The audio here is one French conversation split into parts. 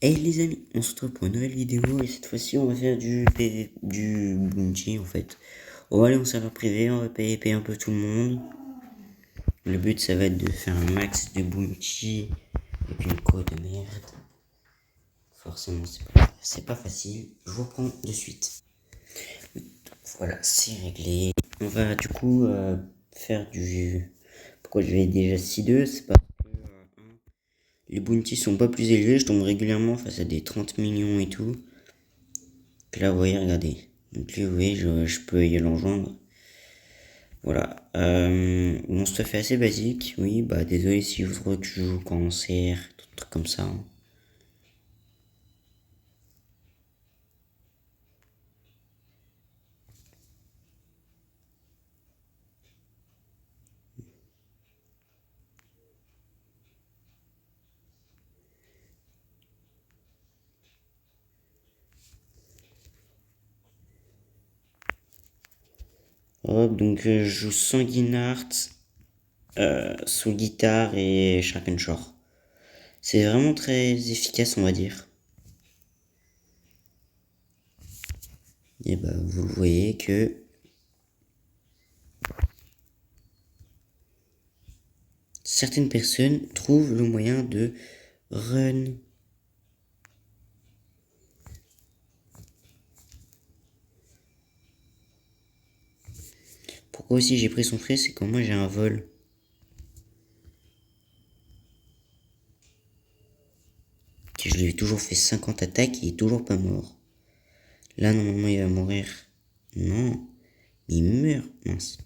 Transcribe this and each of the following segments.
Hey les amis, on se retrouve pour une nouvelle vidéo et cette fois-ci on va faire du bounty en fait. On va aller en serveur privé, on va payer un peu tout le monde. Le but ça va être de faire un max de bounty et puis une code de merde. Forcément c'est pas facile, je vous reprends de suite. Voilà, c'est réglé. On va du coup faire du... Pourquoi je vais déjà 6-2, c'est parce que les bounties sont pas plus élevés, je tombe régulièrement face à des 30 millions et tout. Puis là, vous voyez, regardez. Donc là, vous voyez, je peux y l'enjoindre. Voilà. Mon stuff est assez basique. Oui, bah désolé si vous trouvez que je joue cancer, tout trucs comme ça. Hop, donc je joue Sanguinart, Soul Guitar et Sharkenshore. C'est vraiment très efficace, on va dire. Et bah, vous voyez que certaines personnes trouvent le moyen de run. Pourquoi aussi j'ai pris son frais, c'est que moi j'ai un vol. Que je lui ai toujours fait 50 attaques et il est toujours pas mort. Là, normalement, il va mourir. Non. Il meurt. Mince.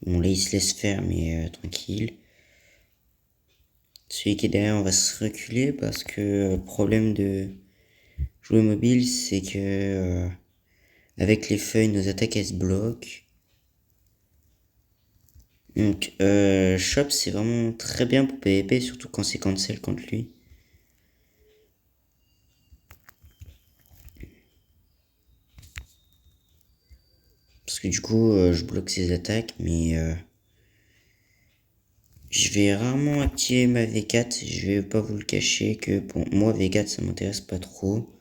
Bon, là, il se laisse faire, mais tranquille. Celui qui est derrière, on va se reculer parce que le problème de jouer mobile, c'est que avec les feuilles, nos attaques, elles se bloquent. Donc, Shop, c'est vraiment très bien pour PvP, surtout quand c'est cancel contre lui. Parce que du coup, je bloque ses attaques, mais je vais rarement activer ma V4. Je vais pas vous le cacher que pour moi, V4, ça m'intéresse pas trop.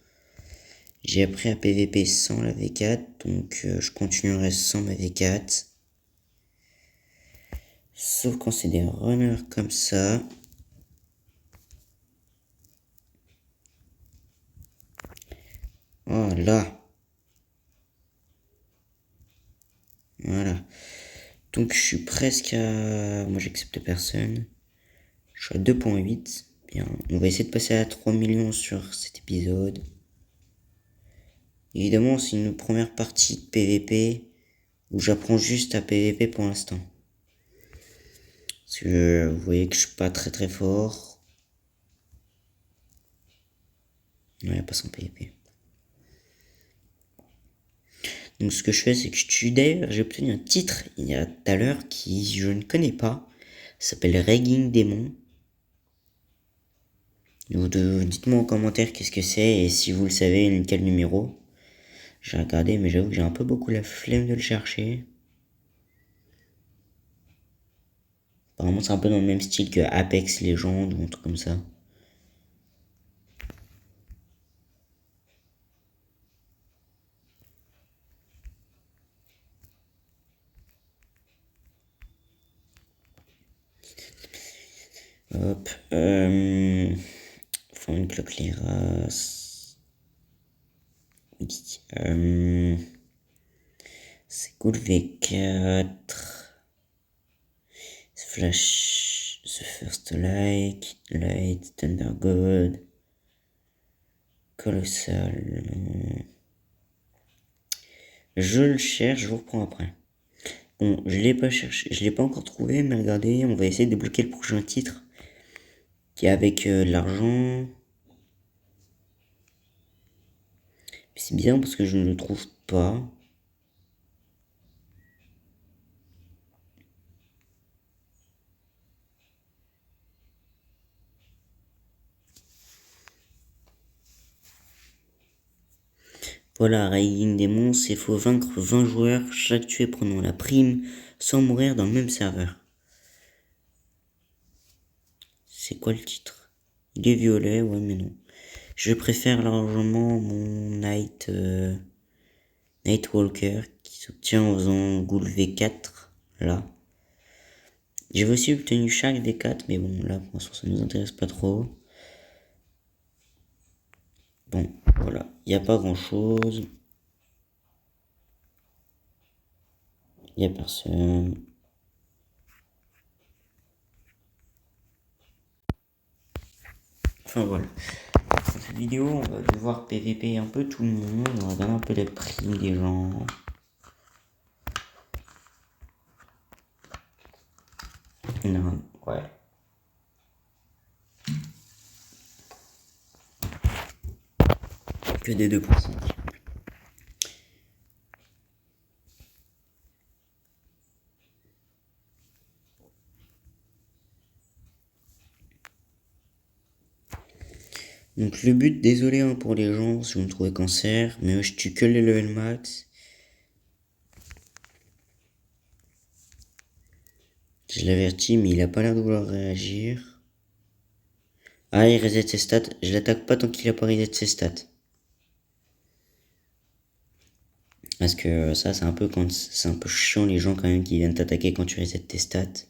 J'ai appris à PVP sans la V4, donc je continuerai sans ma V4. Sauf quand c'est des runners comme ça. Oh là. Voilà. Donc je suis presque à... Moi j'accepte personne. Je suis à 2.8. Bien, on va essayer de passer à 3 millions sur cet épisode. Évidemment, c'est une première partie de PVP où j'apprends juste à PVP pour l'instant. Parce que vous voyez que je suis pas très fort. Ouais, pas sans PVP. Donc ce que je fais, c'est que je tue. D'ailleurs, j'ai obtenu un titre il y a tout à l'heure qui je ne connais pas. Ça s'appelle Regging Démon. Dites-moi en commentaire qu'est-ce que c'est et si vous le savez, quel numéro. J'ai regardé, mais j'avoue que j'ai un peu beaucoup la flemme de le chercher. Apparemment, c'est un peu dans le même style que Apex Legends ou un truc comme ça. Hop. Enfin, cloque les races. Oui. C'est cool V4. Flash. The First Light. Thunder God. Colossal. Je le cherche, je vous reprends après. Bon, je l'ai pas cherché, je l'ai pas encore trouvé, mais regardez, on va essayer de débloquer le prochain titre. Qui est avec de l'argent. C'est bien parce que je ne le trouve pas. Voilà, Raiding des monstres, il faut vaincre 20 joueurs, chaque tué prenant la prime, sans mourir dans le même serveur. C'est quoi le titre? Il est violet, ouais mais non. Je préfère largement mon Nightwalker qui s'obtient en faisant Ghoul V4, là. J'avais aussi obtenu Shark V4, mais bon, là pour l'instant ça nous intéresse pas trop. Bon, voilà, il n'y a pas grand chose. Il n'y a personne. Enfin voilà. Dans cette vidéo, on va devoir PVP un peu tout le monde. On va regarder un peu les primes des gens. Non, ouais. Que des 2%. Donc le but, désolé hein, pour les gens si vous me trouvez cancer, mais je tue que les level max. Je l'avertis, mais il a pas l'air de vouloir réagir. Ah, il reset ses stats. Je l'attaque pas tant qu'il a pas reset ses stats. Parce que ça, c'est un peu chiant les gens quand même qui viennent t'attaquer quand tu resets tes stats.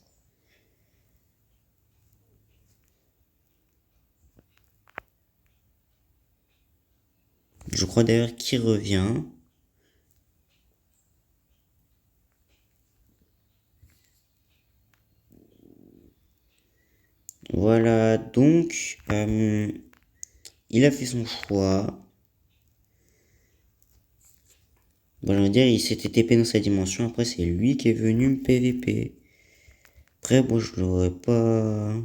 Je crois d'ailleurs qu'il revient. Voilà, donc il a fait son choix. Bon, je veux dire, il s'était TP dans sa dimension. Après, c'est lui qui est venu me PVP. Après, bon, je l'aurais pas.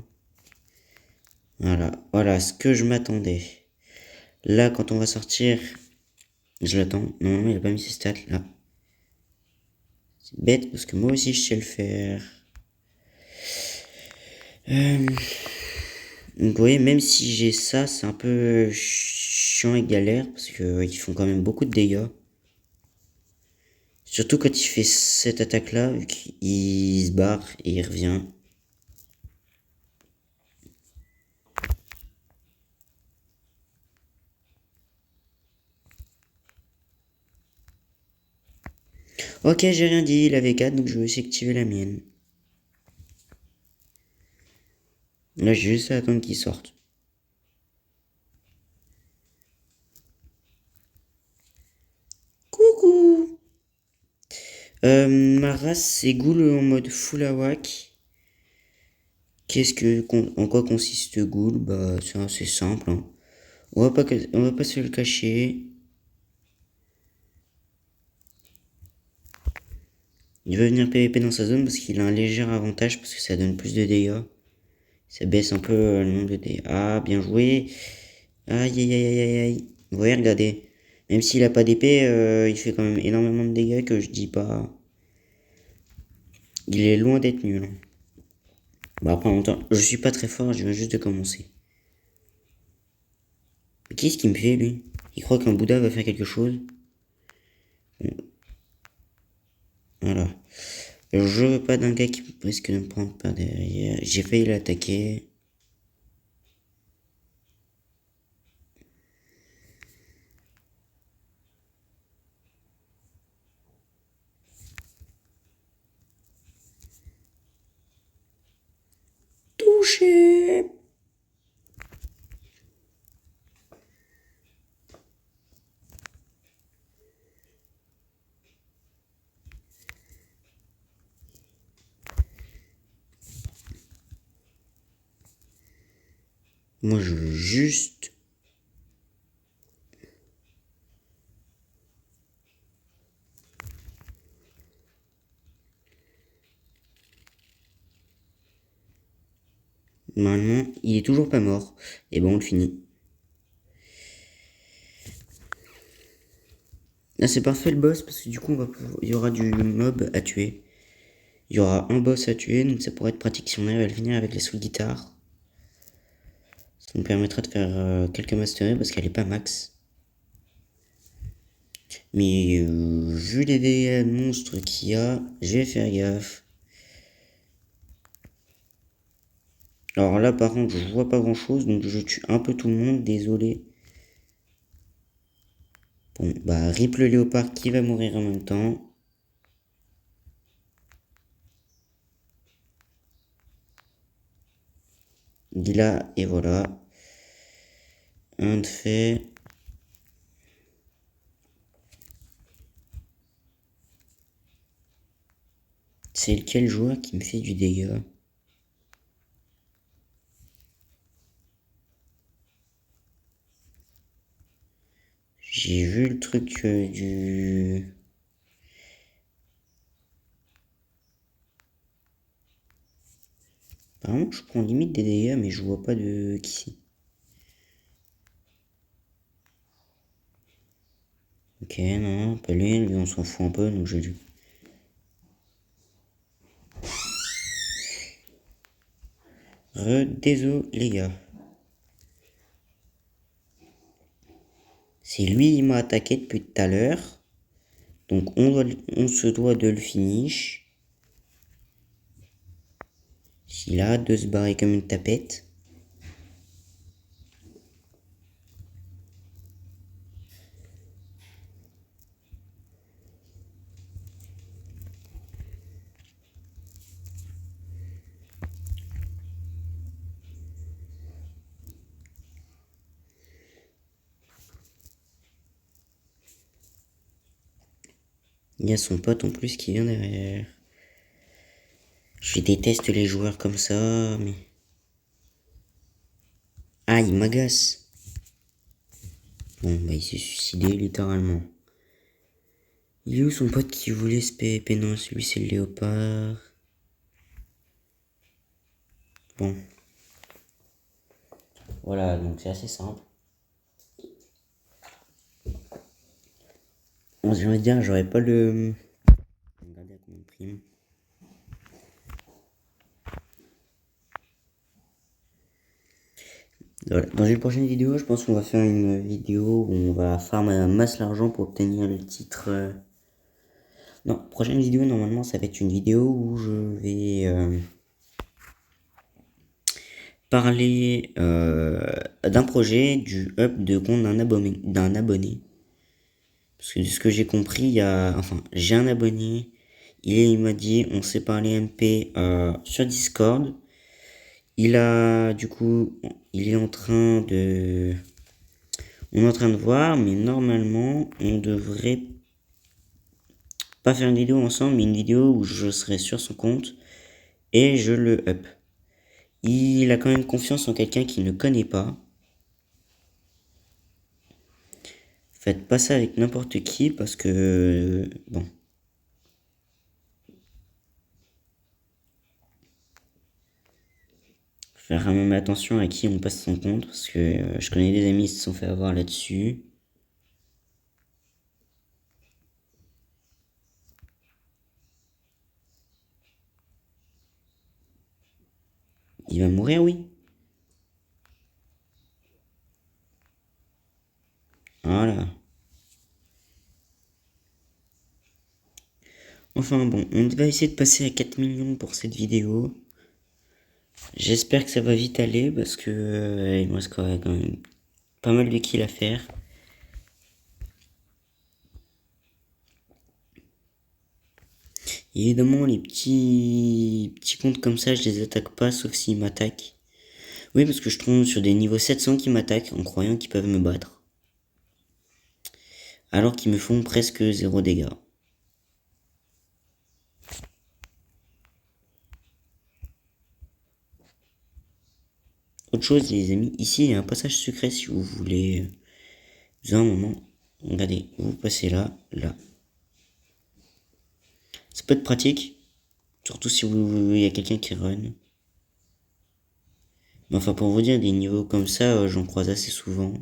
Voilà ce que je m'attendais. Là, quand on va sortir, je l'attends. Non, il a pas mis ses stats là. C'est bête parce que moi aussi je sais le faire. Donc, vous voyez, même si j'ai ça, c'est un peu chiant et galère parce que ils font quand même beaucoup de dégâts. Surtout quand il fait cette attaque là, vu qu'il se barre et il revient. Ok, j'ai rien dit, il avait 4, donc je vais essayer d'activer la mienne. Là, j'ai juste à attendre qu'il sorte. Coucou. Ma race, c'est Ghoul en mode full awak. En quoi consiste Ghoul? Bah, c'est assez simple. Hein. On va pas se le cacher. Il veut venir PVP dans sa zone parce qu'il a un léger avantage parce que ça donne plus de dégâts. Ça baisse un peu le nombre de dégâts. Ah, bien joué. Aïe, aïe, aïe, aïe, aïe, aïe. Vous voyez, regardez. Même s'il a pas d'épée, il fait quand même énormément de dégâts que je dis pas. Il est loin d'être nul. Hein. Bah après en même temps, je suis pas très fort, je viens juste de commencer. Mais qu'est-ce qu'il me fait lui? Il croit qu'un Bouddha va faire quelque chose? Bon, voilà. Je veux pas d'un gars qui risque de me prendre par derrière. J'ai failli l'attaquer. Touché! Moi je veux juste... Normalement, il est toujours pas mort. Et bon, on le finit. Là, c'est parfait le boss parce que du coup, il y aura du mob à tuer. Il y aura un boss à tuer, donc ça pourrait être pratique si on arrive à le finir avec les soul guitares. Ça nous permettra de faire quelques masteries parce qu'elle est pas max. Mais vu les dégâts de monstres qu'il y a, je vais faire gaffe. Alors là, par contre, je vois pas grand chose, donc je tue un peu tout le monde, désolé. Bon, bah, rip le léopard qui va mourir en même temps. Là, et voilà. Un de fait. C'est lequel joueur qui me fait du dégât? J'ai vu le truc du... Apparemment, je prends limite des dégâts, mais je vois pas de qui c'est. Ok, non, pas lui, on s'en fout un peu, donc je lui. Désolé, les gars. C'est lui, il m'a attaqué depuis tout à l'heure. Donc on se doit de le finish. S'il a de se barrer comme une tapette. Il y a son pote en plus qui vient derrière. Je déteste les joueurs comme ça, mais... Ah, il m'agace. Bon, bah il s'est suicidé littéralement. Il est où son pote qui voulait se PVP? Non, celui c'est le léopard. Bon. Voilà, donc c'est assez simple. On se dire, j'aurais pas le... Regardez à combien de prime. Voilà. Dans une prochaine vidéo, je pense qu'on va faire une vidéo où on va farmer un masse l'argent pour obtenir le titre. Non, prochaine vidéo, normalement, ça va être une vidéo où je vais parler d'un projet du up de compte d'un abonné. Parce que de ce que j'ai compris, il y a... Enfin, j'ai un abonné. Il m'a dit, on s'est parlé MP sur Discord. Il a, du coup, il est en train de... On est en train de voir, mais normalement, on devrait pas faire une vidéo ensemble, mais une vidéo où je serai sur son compte et je le up. Il a quand même confiance en quelqu'un qu'il ne connaît pas. Faites pas ça avec n'importe qui parce que... Bon. Faire même attention à qui on passe son compte parce que je connais des amis qui se sont fait avoir là-dessus. Il va mourir, oui. Voilà. Enfin bon, on va essayer de passer à 4 millions pour cette vidéo. J'espère que ça va vite aller parce que il me reste quand même pas mal de kills à faire. Évidemment, les petits comptes comme ça, je les attaque pas sauf s'ils m'attaquent. Oui, parce que je tombe sur des niveaux 700 qui m'attaquent en croyant qu'ils peuvent me battre. Alors qu'ils me font presque 0 dégâts. Autre chose, les amis, ici il y a un passage secret si vous voulez. Un moment, regardez, vous passez là, là. Ça peut être pratique, surtout si il y a quelqu'un qui run. Mais enfin, pour vous dire, des niveaux comme ça, j'en croise assez souvent.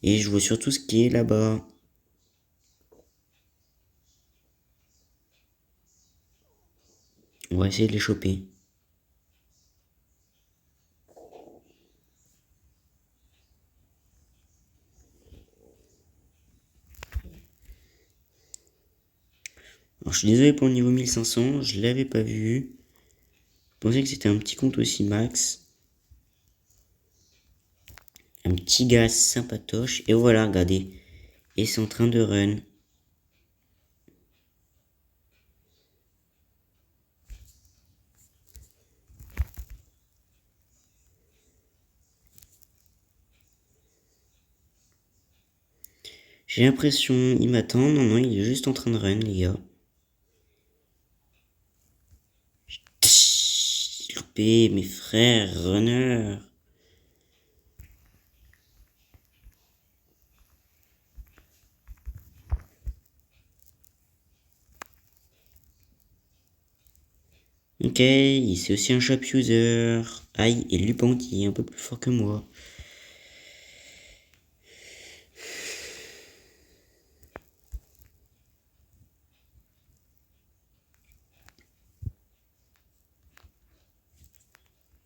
Et je vois surtout ce qui est là-bas. On va essayer de les choper. Alors, je suis désolé pour le niveau 1500, je l'avais pas vu. Je pensais que c'était un petit compte aussi max. Un petit gars sympatoche. Et voilà, regardez. Et c'est en train de run. J'ai l'impression, il m'attend. Non, non, il est juste en train de run, les gars. Loupé, mes frères, runner. Ok, c'est aussi un shop user. Aïe, et Lupin qui est un peu plus fort que moi.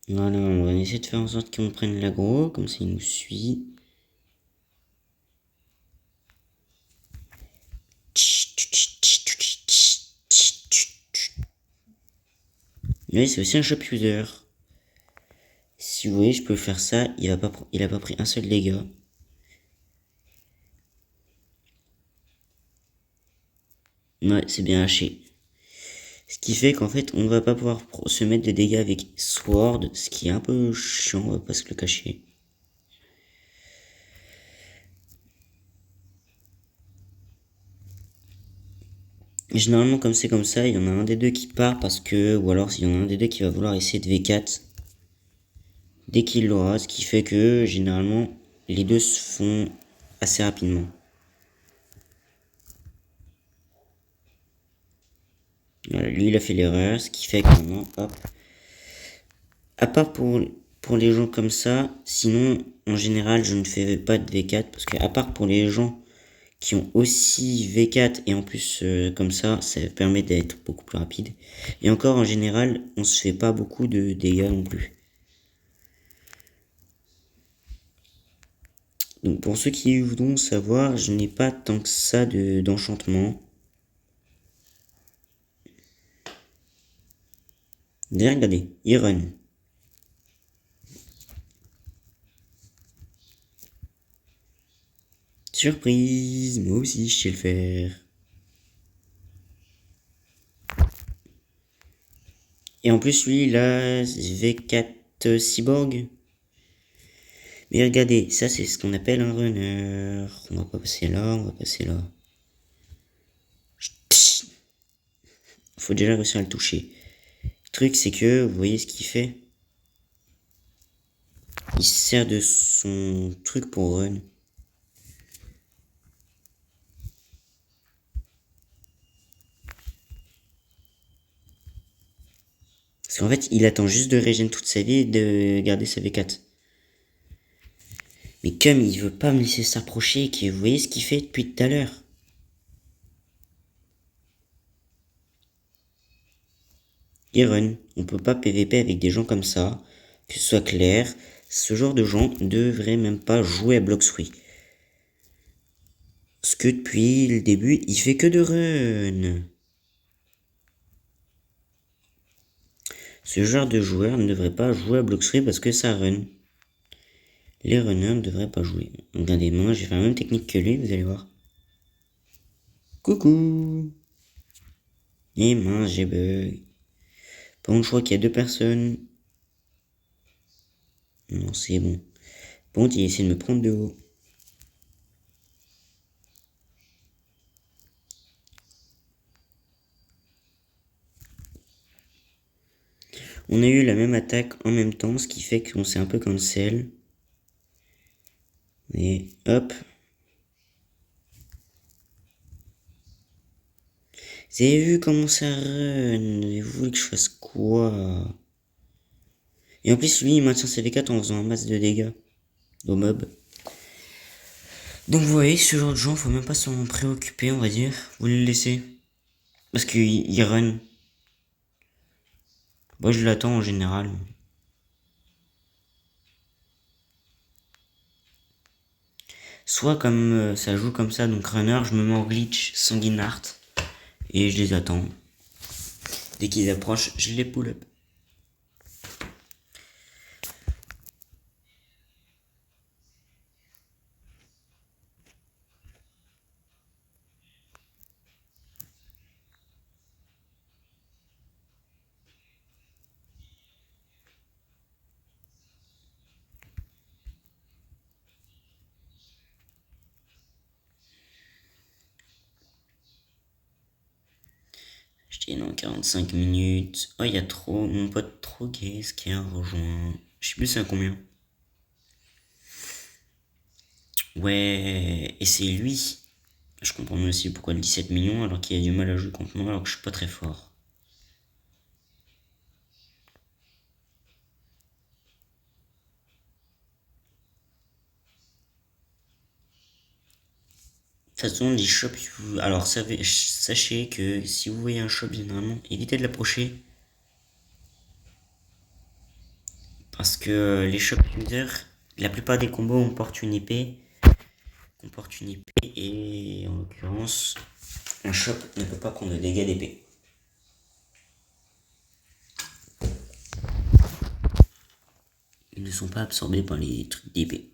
Voilà, on va essayer de faire en sorte qu'on prenne l'aggro, comme ça il nous suit. Oui, c'est aussi un shop user. Si vous voyez, je peux faire ça, il a pas pris un seul dégât. Ouais, c'est bien haché. Ce qui fait qu'en fait, on ne va pas pouvoir se mettre des dégâts avec Sword, ce qui est un peu chiant, on va pas se le cacher. Généralement, comme c'est comme ça, il y en a un des deux qui part parce que, ou alors il y en a un des deux qui va vouloir essayer de V4 dès qu'il l'aura, ce qui fait que généralement les deux se font assez rapidement. Voilà, lui il a fait l'erreur, ce qui fait que maintenant, hop. À part pour les gens comme ça, sinon en général je ne fais pas de V4 parce que à part pour les gens qui ont aussi V4 et en plus comme ça permet d'être beaucoup plus rapide. Et encore en général on se fait pas beaucoup de dégâts non plus. Donc pour ceux qui voudront savoir, je n'ai pas tant que ça d'enchantement. D'ailleurs regardez, il run. Surprise, moi aussi je sais le faire. Et en plus lui il a V4 Cyborg. Mais regardez, ça c'est ce qu'on appelle un runner. On va pas passer là, on va passer là. Faut déjà réussir à le toucher. Le truc c'est que, vous voyez ce qu'il fait? Il se sert de son truc pour run. Parce qu'en fait, il attend juste de régénérer toute sa vie et de garder sa V4. Mais comme il veut pas me laisser s'approcher, que vous voyez ce qu'il fait depuis tout à l'heure. Il run. On peut pas PVP avec des gens comme ça. Que ce soit clair. Ce genre de gens ne devraient même pas jouer à Bloxfree. Parce que depuis le début, il fait que de run. Ce genre de joueur ne devrait pas jouer à Bloxfree parce que ça run. Les runners ne devraient pas jouer. Regardez, moi j'ai fait la même technique que lui, vous allez voir. Coucou. Et mince, j'ai bug. Par contre, je crois qu'il y a deux personnes. Non, c'est bon. Par contre, il essaie de me prendre de haut. On a eu la même attaque en même temps, ce qui fait qu'on s'est un peu cancel. Et hop. Vous avez vu comment ça run? Et vous voulez que je fasse quoi? Et en plus, lui, il maintient ses V4 en faisant un masse de dégâts au mob. Donc vous voyez, ce genre de gens, faut même pas s'en préoccuper, on va dire. Vous le laissez. Parce qu'il run. Moi, je l'attends en général. Soit comme ça joue comme ça, donc runner, je me mets en glitch sanguinart. Et je les attends. Dès qu'ils approchent, je les pull up. Je dis dans 45 minutes. Oh, il y a trop. Mon pote trop gay, ce qui a rejoint. Je sais plus c'est à combien. Ouais, et c'est lui. Je comprends mieux aussi pourquoi le 17 millions alors qu'il a du mal à jouer contre moi alors que je suis pas très fort. De toute façon, les shops, alors sachez que si vous voyez un shop, généralement, évitez de l'approcher. Parce que les shop users, la plupart des combos comportent une épée et en l'occurrence, un shop ne peut pas prendre de dégâts d'épée. Ils ne sont pas absorbés par les trucs d'épée.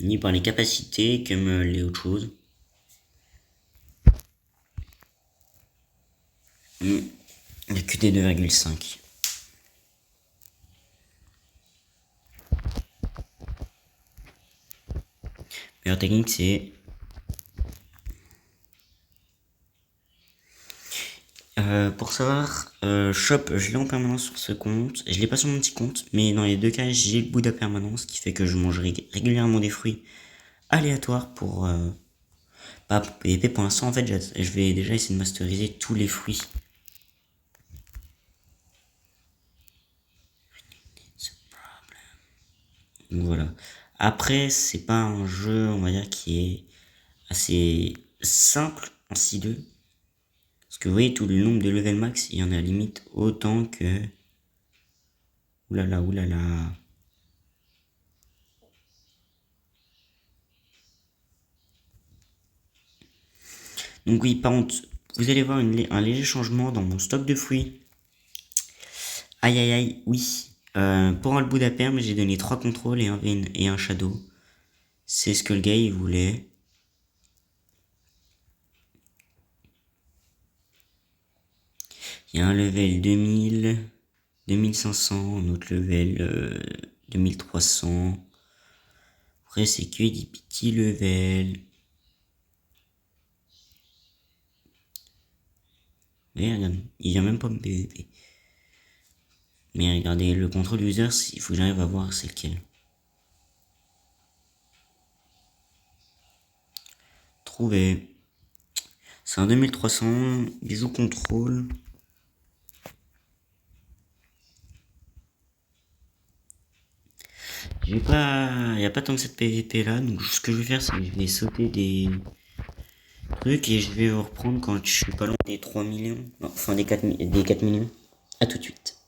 Ni par les capacités comme les autres choses. Il n'y a que des 2,5. Meilleure technique, c'est pour savoir, shop, je l'ai en permanence sur ce compte. Je l'ai pas sur mon petit compte, mais dans les deux cas, j'ai le Bouddha permanence, qui fait que je mange régulièrement des fruits aléatoires pour pas pour PVP. Pour l'instant, en fait, je vais déjà essayer de masteriser tous les fruits. Donc voilà. Après, c'est pas un jeu, on va dire, qui est assez simple en 6-2. Parce que vous voyez, tout le nombre de level max, il y en a limite autant que... Oulala, oulala. Donc oui, par contre, vous allez voir un léger changement dans mon stock de fruits. Aïe aïe aïe, oui. Pour un Bouddha perm, j'ai donné 3 contrôles et un Vein et un Shadow. C'est ce que le gars il voulait. Il y a un level 2000, 2500, un autre level 2300. Après c'est que des petits levels. Mais regarde, il vient même pas me PVP. Mais regardez, le contrôle user, il faut que j'arrive à voir c'est lequel. Trouvé. C'est un 2300, bisous contrôle. Il y a pas tant que cette PVP là, donc ce que je vais faire, c'est que je vais sauter des trucs et je vais vous reprendre quand je suis pas loin des 3 millions. Non, enfin des 4 millions. À tout de suite.